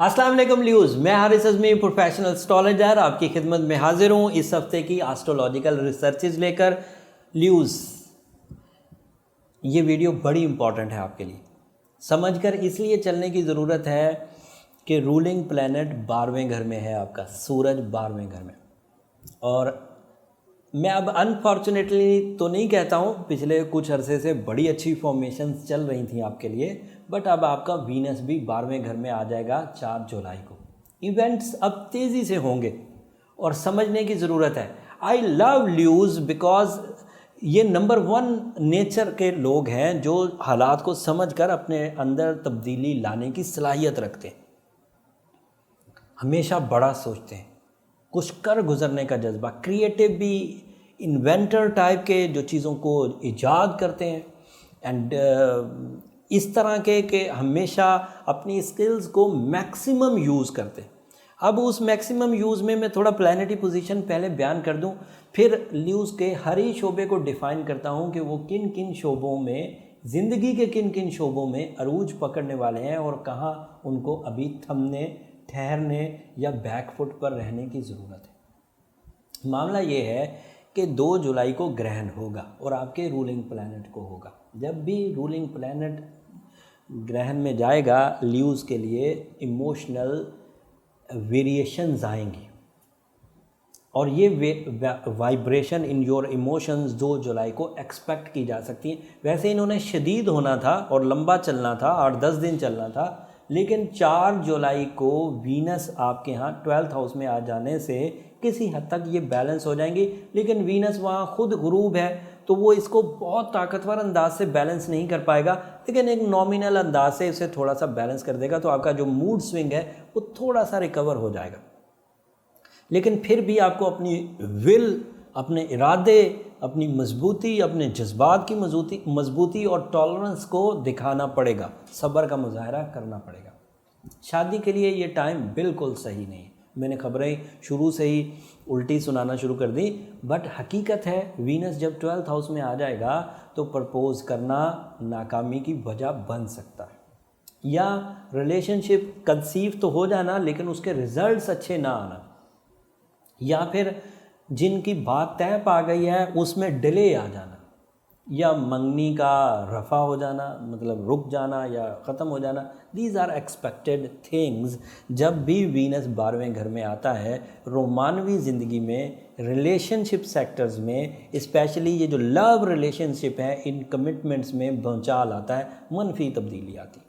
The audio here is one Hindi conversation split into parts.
अस्सलाम वालेकुम ल्यूज़, मैं हारिस अज़मी प्रोफेशनल एस्ट्रोलॉजर आपकी खिदमत में हाजिर हूँ इस हफ्ते की एस्ट्रोलॉजिकल रिसर्चेज लेकर। ल्यूज़, ये वीडियो बड़ी इंपॉर्टेंट है आपके लिए, समझकर इसलिए चलने की ज़रूरत है कि रूलिंग प्लैनेट 12वें घर में है आपका, सूरज 12वें घर में। और मैं अब अनफॉर्चुनेटली तो नहीं कहता हूँ, पिछले कुछ अरसे से बड़ी अच्छी फॉर्मेशंस चल रही थी आपके लिए, बट अब आपका वीनस भी 12वें घर में आ जाएगा 4 जुलाई को। इवेंट्स अब तेज़ी से होंगे और समझने की ज़रूरत है। आई लव ल्यूज़ बिकॉज ये नंबर 1 नेचर के लोग हैं जो हालात को समझकर अपने अंदर तब्दीली लाने की सलाहियत रखते हैं, हमेशा बड़ा सोचते हैं, कुछ कर गुजरने का जज्बा, क्रिएटिव भी, इन्वेंटर टाइप के जो चीज़ों को ईजाद करते हैं एंड इस तरह के हमेशा अपनी स्किल्स को मैक्सिमम यूज़ करते हैं। अब उस मैक्सिमम यूज़ में मैं थोड़ा प्लैनेटरी पोजीशन पहले बयान कर दूं, फिर ल्यूज़ के हर ही शोबे को डिफ़ाइन करता हूं कि वो किन किन शोबों में, ज़िंदगी के किन किन शोबों में अरूज पकड़ने वाले हैं और कहाँ उनको अभी थमने, ठहरने या बैकफुट पर रहने की ज़रूरत है। मामला ये है कि 2 जुलाई को ग्रहण होगा और आपके रूलिंग प्लैनेट को होगा। जब भी रूलिंग प्लैनेट ग्रहण में जाएगा, ल्यूज़ के लिए इमोशनल वेरिएशंस आएंगी और ये वाइब्रेशन इन योर इमोशंस 2 जुलाई को एक्सपेक्ट की जा सकती हैं। वैसे इन्होंने शदीद होना था और लंबा चलना था, 8-10 दिन चलना था, लेकिन 4 जुलाई को वीनस आपके यहाँ 12th हाउस में आ जाने से किसी हद तक ये बैलेंस हो जाएंगी। लेकिन वीनस वहाँ खुद गुरूब है तो वो इसको बहुत ताकतवर अंदाज से बैलेंस नहीं कर पाएगा, लेकिन एक नॉमिनल अंदाज से इसे थोड़ा सा बैलेंस कर देगा। तो आपका जो मूड स्विंग है वो थोड़ा सा रिकवर हो जाएगा, लेकिन फिर भी आपको अपनी विल, अपने इरादे, अपनी मजबूती, अपने जज्बात की मजबूती और टॉलरेंस को दिखाना पड़ेगा, सब्र का मुजाहरा करना पड़ेगा। शादी के लिए ये टाइम बिल्कुल सही नहीं है। मैंने खबरें शुरू से ही उल्टी सुनाना शुरू कर दी, बट हकीकत है वीनस जब 12th हाउस में आ जाएगा तो प्रपोज करना नाकामी की वजह बन सकता है, या रिलेशनशिप कंसीव तो हो जाना लेकिन उसके रिजल्ट्स अच्छे ना आना, या फिर जिनकी बात तय पा गई है उसमें डिले आ जाना, या मंगनी का रफ़ा हो जाना, मतलब रुक जाना या ख़त्म हो जाना। दीज आर एक्सपेक्टेड थिंग्स जब भी वीनस 12वें घर में आता है। रोमानवी ज़िंदगी में, रिलेशनशिप सेक्टर्स में, स्पेशली ये जो लव रिलेशनशिप है, इन कमिटमेंट्स में भूचाल आता है, मनफी तब्दीली आती।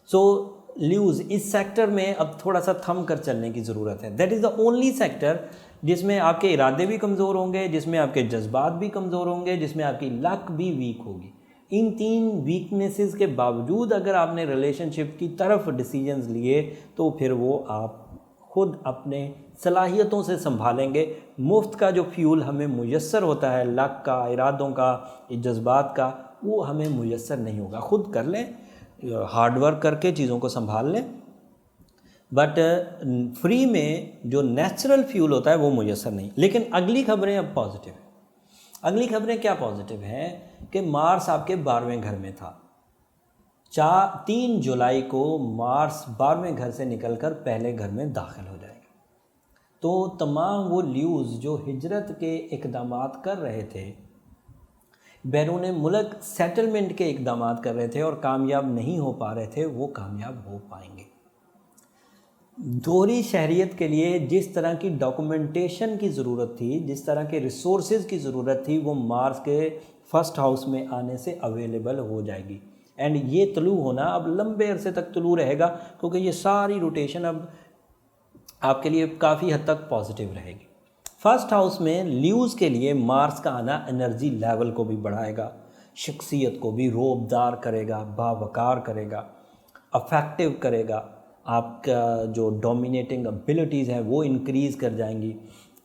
सो ल्यूज़, इस सेक्टर में अब थोड़ा सा थम कर चलने की ज़रूरत है। That is the only sector जिसमें आपके इरादे भी कमज़ोर होंगे, जिसमें आपके जज्बात भी कमज़ोर होंगे, जिसमें आपकी लक भी वीक होगी। इन 3 वीकनेसेस के बावजूद अगर आपने रिलेशनशिप की तरफ डिसीजंस लिए तो फिर वो आप खुद अपने सलाहियतों से संभालेंगे। मुफ्त का जो फ्यूल हमें मुयस्सर होता है, लक का, इरादों का, जज्बात का, वो हमें मुयस्सर नहीं होगा। खुद कर लें, हार्डवर्क करके चीज़ों को संभाल लें, बट फ्री में जो नेचुरल फ्यूल होता है वो मुयस्सर नहीं। लेकिन अगली खबरें अब पॉजिटिव हैं। अगली खबरें क्या पॉजिटिव हैं कि मार्स आपके 12वें घर में था। 3 जुलाई को मार्स 12वें घर से निकलकर पहले घर में दाखिल हो जाएगा। तो तमाम वो ल्यूज़ जो हिजरत के इक़दामात कर रहे थे, बैरून मुल्क सेटलमेंट के इक़दामात कर रहे थे और कामयाब नहीं हो पा रहे थे, वो कामयाब हो पाएंगे। दोहरी शहरियत के लिए जिस तरह की डॉक्यूमेंटेशन की ज़रूरत थी, जिस तरह के रिसोर्सेज की ज़रूरत थी, वो मार्स के 1st हाउस में आने से अवेलेबल हो जाएगी। एंड ये तलू होना अब लंबे अरसे तक तलू रहेगा, क्योंकि ये सारी रोटेशन अब आपके लिए काफ़ी हद तक पॉजिटिव रहेगी। 1st हाउस में ल्यूज़ के लिए मार्स का आना एनर्जी लेवल को भी बढ़ाएगा, शख्सियत को भी रोबदार करेगा, बावकार करेगा, अफेक्टिव करेगा। आपका जो डोमिनेटिंग एबिलिटीज़ हैं वो इंक्रीज़ कर जाएंगी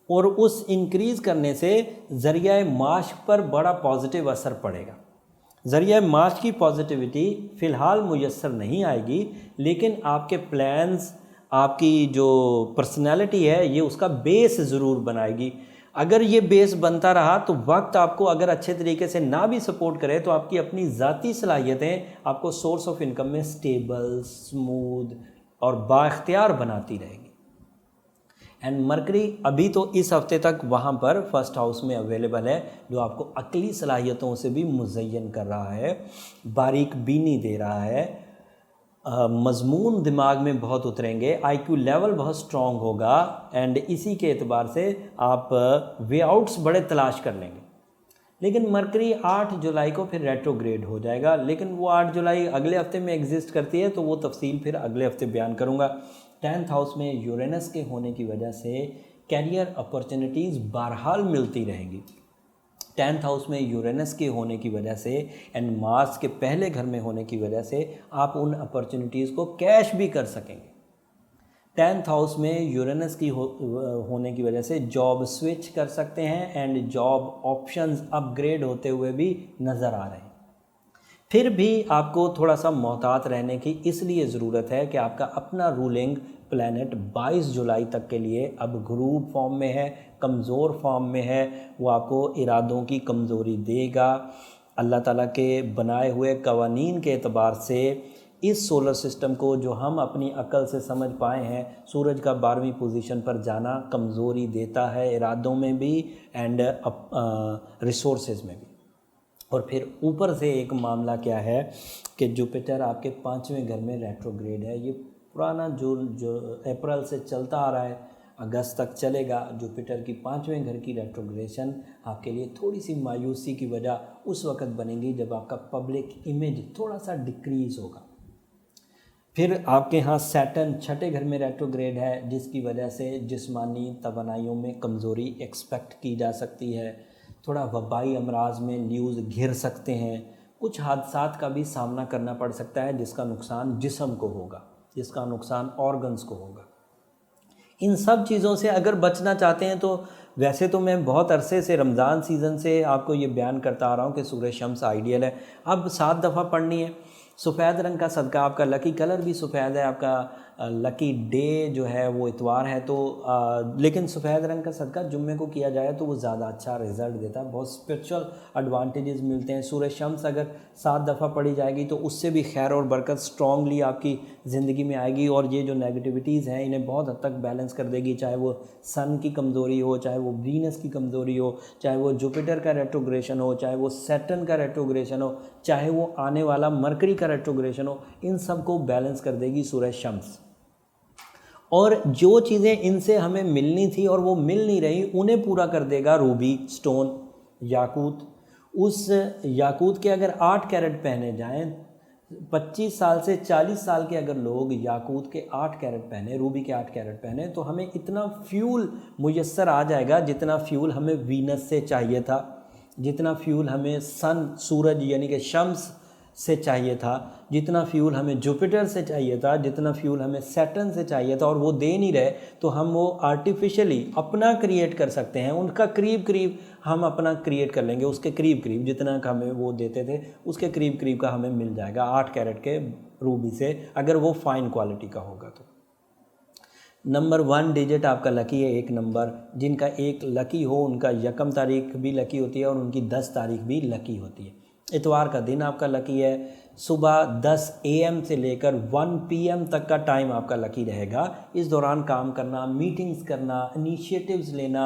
और उस इंक्रीज़ करने से ज़रिया माश पर बड़ा पॉजिटिव असर पड़ेगा। ज़रिया माश की पॉजिटिविटी फ़िलहाल मुयस्सर नहीं आएगी, लेकिन आपके प्लान्स, आपकी जो पर्सनैलिटी है, ये उसका बेस ज़रूर बनाएगी। अगर ये बेस बनता रहा तो वक्त आपको अगर अच्छे तरीके से ना भी सपोर्ट करे तो आपकी अपनी ज़ाती सलाहियतें आपको सोर्स ऑफ इनकम में स्टेबल, स्मूथ और बाख्तियार बनाती रहेगी। एंड मरकरी अभी तो इस हफ्ते तक वहाँ पर फर्स्ट हाउस में अवेलेबल है, जो आपको अक्ली सलाहियतों से भी मुज़य्यन कर रहा है, बारीक बीनी दे रहा है, मज़मून दिमाग में बहुत उतरेंगे, आईक्यू लेवल बहुत स्ट्रॉन्ग होगा, एंड इसी के एतबार से आप वे आउट्स बड़े तलाश कर लेंगे। लेकिन मरकरी 8 जुलाई को फिर रेट्रोग्रेड हो जाएगा, लेकिन वो 8 जुलाई अगले हफ्ते में एग्जिस्ट करती है, तो वो तफसील फिर अगले हफ्ते बयान करूँगा। 10th हाउस में यूरेनस के होने की वजह से कैरियर अपॉर्चुनिटीज़ बहरहाल मिलती रहेंगी। 10th हाउस में यूरेनस के होने की वजह से एंड मार्स के पहले घर में होने की वजह से आप उन अपॉर्चुनिटीज़ को कैश भी कर सकेंगे। 10th हाउस में यूरेनस की होने की वजह से जॉब स्विच कर सकते हैं एंड जॉब ऑप्शंस अपग्रेड होते हुए भी नज़र आ रहे हैं। फिर भी आपको थोड़ा सा मोहतात रहने की इसलिए ज़रूरत है कि आपका अपना रूलिंग प्लैनेट 22 जुलाई तक के लिए अब गुरूब फॉर्म में है, कमज़ोर फॉर्म में है, वो आपको इरादों की कमज़ोरी देगा। अल्लाह ताला के बनाए हुए कवानीन के एतबार से इस सोलर सिस्टम को जो हम अपनी अकल से समझ पाए हैं, सूरज का 12वीं पोजीशन पर जाना कमज़ोरी देता है, इरादों में भी एंड रिसोर्सेज में भी। और फिर ऊपर से एक मामला क्या है कि जुपिटर आपके 5वें घर में रेट्रोग्रेड है। ये पुराना जो अप्रैल से चलता आ रहा है, अगस्त तक चलेगा। जुपिटर की 5वें घर की रेट्रोग्रेशन आपके लिए थोड़ी सी मायूसी की वजह उस वक़्त बनेगी जब आपका पब्लिक इमेज थोड़ा सा डिक्रीज़ होगा। फिर आपके यहाँ सैटर्न 6ठे घर में रेट्रोग्रेड है, जिसकी वजह से जिस्मानी तवानाइयों में कमज़ोरी एक्सपेक्ट की जा सकती है। थोड़ा वबाई अमराज में न्यूज़ घिर सकते हैं, कुछ हादसात का भी सामना करना पड़ सकता है, जिसका नुकसान जिस्म को होगा, जिसका नुकसान ऑर्गन्स को होगा। इन सब चीज़ों से अगर बचना चाहते हैं तो वैसे तो मैं बहुत अरसे से रमज़ान सीज़न से आपको ये बयान करता आ रहा हूँ कि सूरह शम्स आइडियल है। अब 7 दफ़ा पढ़नी है। सफ़ेद रंग का सदका, आपका लकी कलर भी सफ़ेद है, आपका लकी डे जो है वो इतवार है, तो लेकिन सफ़ेद रंग का सदका जुम्मे को किया जाए तो वो ज़्यादा अच्छा रिज़ल्ट देता है, बहुत स्पिरिचुअल एडवांटेजेस मिलते हैं। सूरह शम्स अगर 7 दफ़ा पढ़ी जाएगी तो उससे भी खैर और बरकत स्ट्रॉन्गली आपकी ज़िंदगी में आएगी, और ये जो नेगेटिविटीज़ हैं इन्हें बहुत हद तक बैलेंस कर देगी, चाहे वो सन की कमज़ोरी हो, चाहे वो वीनस की कमज़ोरी हो, चाहे वो जुपिटर का रेट्रोग्रेशन हो, चाहे वो सैटर्न का रेट्रोग्रेशन हो, चाहे वो आने वाला मरकरी का रेट्रोग्रेशन हो, इन सब को बैलेंस कर देगी सूरह शम्स। और जो चीज़ें इनसे हमें मिलनी थी और वो मिल नहीं रही, उन्हें पूरा कर देगा रूबी स्टोन, याकूत। उस याकूत के अगर 8 कैरेट पहने जाएं, 25 साल से 40 साल के अगर लोग याकूत के 8 कैरेट पहने, रूबी के 8 कैरेट पहने, तो हमें इतना फ्यूल मुयस्सर आ जाएगा जितना फ्यूल हमें वीनस से चाहिए था, जितना फ्यूल हमें सन सूरज यानी कि शम्स से चाहिए था, जितना फ्यूल हमें जुपिटर से चाहिए था, जितना फ्यूल हमें सैटर्न से चाहिए था, और वो दे नहीं रहे, तो हम वो आर्टिफिशियली अपना क्रिएट कर सकते हैं। उनका करीब करीब हम अपना क्रिएट कर लेंगे, उसके करीब करीब जितना का हमें वो देते थे उसके करीब करीब का हमें मिल जाएगा 8 कैरेट के रूबी से, अगर वो फाइन क्वालिटी का होगा तो। नंबर 1 डिजिट आपका लकी है, 1 नंबर। जिनका 1 लकी हो उनका यकम तारीख भी लकी होती है और उनकी 10 तारीख भी लकी होती है। इतवार का दिन आपका लकी है, सुबह 10 AM से लेकर 1 PM तक का टाइम आपका लकी रहेगा। इस दौरान काम करना, मीटिंग्स करना, इनिशिएटिव्स लेना,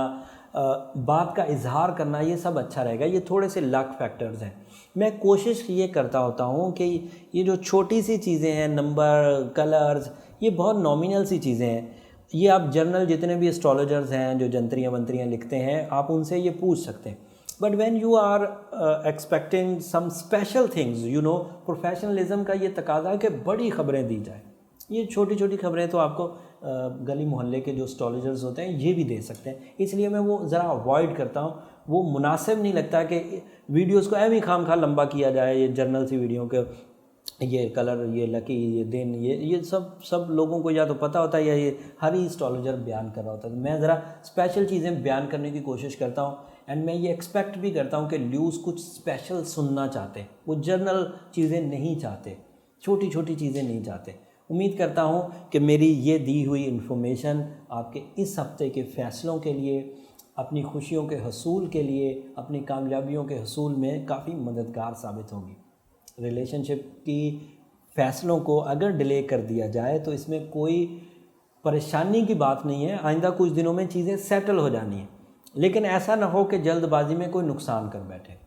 बात का इजहार करना, ये सब अच्छा रहेगा। ये थोड़े से लक फैक्टर्स हैं। मैं कोशिश ये करता होता हूँ कि ये जो छोटी सी चीज़ें हैं, नंबर, कलर्स, ये बहुत नॉमिनल सी चीज़ें हैं। ये आप जर्नल जितने भी एस्ट्रोलॉजर्स हैं जो जंतरियाँ वंतरियाँ लिखते हैं, आप उनसे ये पूछ सकते हैं। But when you are expecting some special things, you know, professionalism का ये तकाजा है कि बड़ी ख़बरें दी जाए। ये छोटी छोटी खबरें तो आपको गली मोहल्ले के जो एस्ट्रोलॉजर्स होते हैं ये भी दे सकते हैं, इसलिए मैं वो ज़रा अवॉइड करता हूँ। वो मुनासिब नहीं लगता कि वीडियोस को ऐਵੇਂ खाम खा लंबा किया जाए, ये जर्नल सी वीडियो के, ये कलर, ये लकी, ये दिन, ये सब लोगों को या तो पता होता है या ये हर ही एस्ट्रोलॉजर बयान कर रहा होता है। तो मैं ज़रा स्पेशल चीज़ें बयान करने की कोशिश करता हूँ, एंड मैं ये एक्सपेक्ट भी करता हूँ कि ल्यूज़ कुछ स्पेशल सुनना चाहते हैं, वो जनरल चीज़ें नहीं चाहते, छोटी छोटी चीज़ें नहीं चाहते। उम्मीद करता हूँ कि मेरी ये दी हुई इन्फॉर्मेशन आपके इस हफ्ते के फ़ैसलों के लिए, अपनी खुशियों के हसूल के लिए, अपनी कामयाबियों के हसूल में काफ़ी मददगार साबित होगी। रिलेशनशिप की फ़ैसलों को अगर डिले कर दिया जाए तो इसमें कोई परेशानी की बात नहीं है, आइंदा कुछ दिनों में चीज़ें सेटल हो जानी हैं, लेकिन ऐसा ना हो कि जल्दबाजी में कोई नुकसान कर बैठे।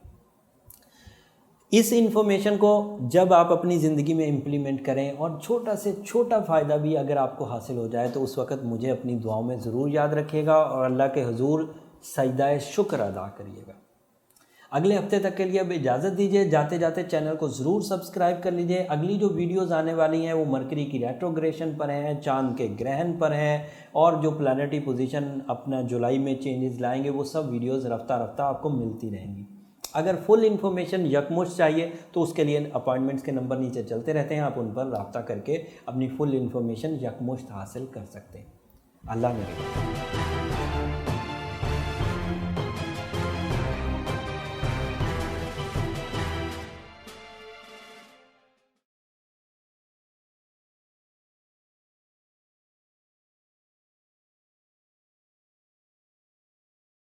इस इन्फॉर्मेशन को जब आप अपनी ज़िंदगी में इम्प्लीमेंट करें और छोटा से छोटा फ़ायदा भी अगर आपको हासिल हो जाए तो उस वक़्त मुझे अपनी दुआओं में ज़रूर याद रखिएगा और अल्लाह के हुजूर सजदाए शुक्र अदा करिएगा। अगले हफ्ते तक के लिए अब इजाज़त दीजिए। जाते जाते चैनल को ज़रूर सब्सक्राइब कर लीजिए। अगली जो वीडियोज़ आने वाली हैं वो मरकरी की रेट्रोग्रेशन पर हैं, चाँद के ग्रहण पर हैं, और जो प्लानिटरी पोजीशन अपना जुलाई में चेंजेस लाएंगे वो सब वीडियोज़ रफ्ता रफ्ता आपको मिलती रहेंगी। अगर फुल इन्फॉर्मेशन यकमुश्त चाहिए तो उसके लिए अपॉइंटमेंट्स के नंबर नीचे चलते रहते हैं, आप उन पर रब्ता करके अपनी फुल इन्फॉर्मेशन यकमुश्त हासिल कर सकते हैं। अल्लाह ने